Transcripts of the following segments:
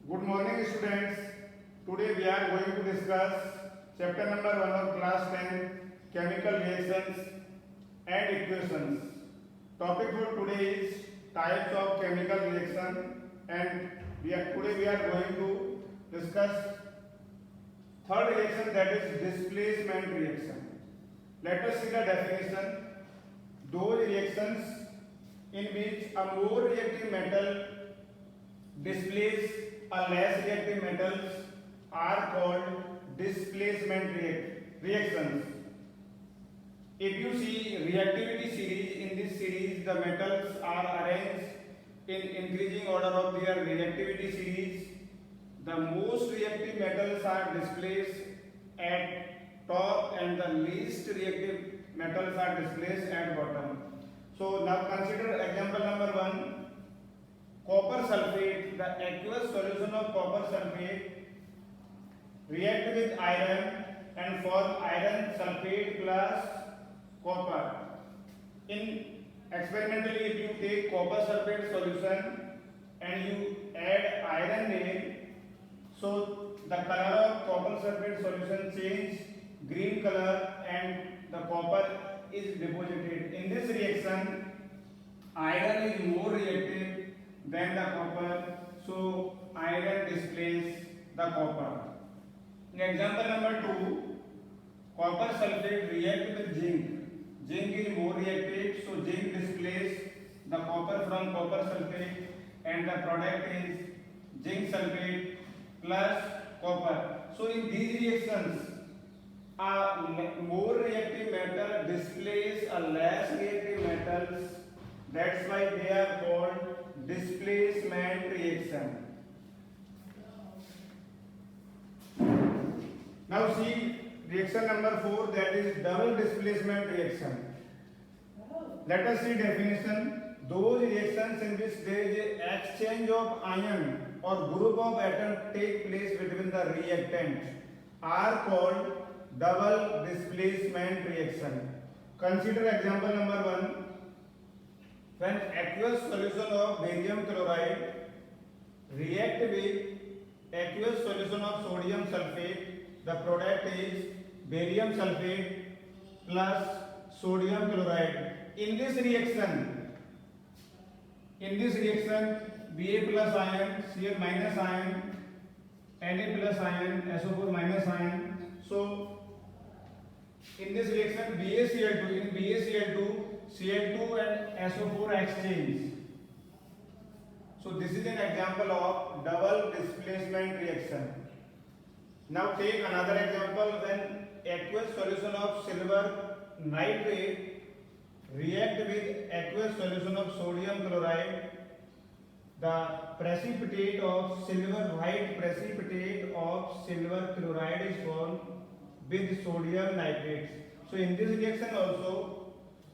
Good morning students. Today we are going to discuss chapter number 1 of class 10 chemical reactions and equations. Topic for today is types of chemical reaction and today we are going to discuss third reaction, that is displacement reaction. Let us see the definition. Those reactions in which a more reactive metal displace a less reactive metals are called displacement reactions. If you see reactivity series, in this series the metals are arranged in increasing order of their reactivity series. The most reactive metals are displaced at top and the least reactive metals are displaced at bottom. So now consider example number 1. Copper sulfate, the aqueous solution of copper sulfate react with iron and form iron sulfate plus copper. In experimentally, if you take copper sulfate solution and you add iron in, so the color of copper sulfate solution change green color and the copper is deposited. In this reaction, iron is more reactive than the copper, so iron displaces the copper. In example number 2, copper sulfate react with zinc. Zinc is more reactive, so zinc displaces the copper from copper sulfate and the product is zinc sulfate plus copper. So in these reactions, a more reactive metal displaces a less reactive metals. That's why they are called displacement reaction. Now see reaction number 4, that is double displacement reaction. Let us see definition. Those reactions in which there is an exchange of ion or group of atoms take place between the reactant are called double displacement reaction. Consider example number 1. When aqueous solution of barium chloride react with aqueous solution of sodium sulfate, the product is barium sulfate plus sodium chloride. In this reaction, Ba plus ion, Cl minus ion, Na plus ion, SO4 minus ion. So in this reaction, BaCl2, Cl2 and SO4 exchange. So this is an example of double displacement reaction. Now take another example. When aqueous solution of silver nitrate react with aqueous solution of sodium chloride, the precipitate of silver, white precipitate of silver chloride is formed with sodium nitrate. So in this reaction also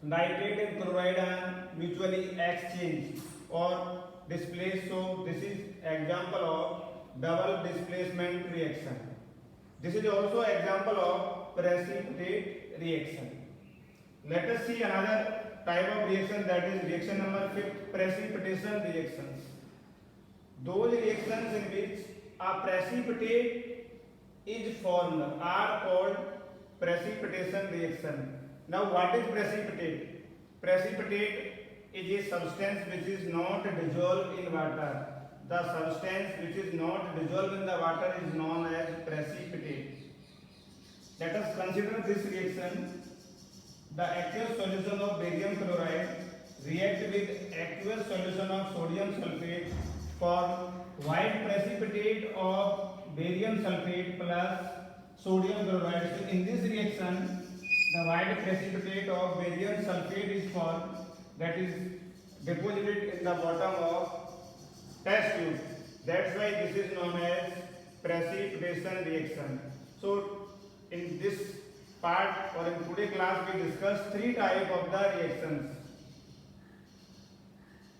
nitrate and chloride are mutually exchanged or displaced. So this is example of double displacement reaction. This is also example of precipitate reaction. Let us see another type of reaction, that is reaction number 5, precipitation reactions. Those reactions in which a precipitate is formed are called precipitation reaction. Now what is precipitate? Precipitate is a substance which is not dissolved in water. The substance which is not dissolved in the water is known as precipitate. Let us consider this reaction. The aqueous solution of barium chloride react with aqueous solution of sodium sulfate for white precipitate of barium sulfate plus sodium chloride. So in this reaction, the white precipitate of barium sulfate is formed, that is deposited in the bottom of test tube. That's why this is known as precipitation reaction. So in this part or in today's class we discussed 3 types of the reactions.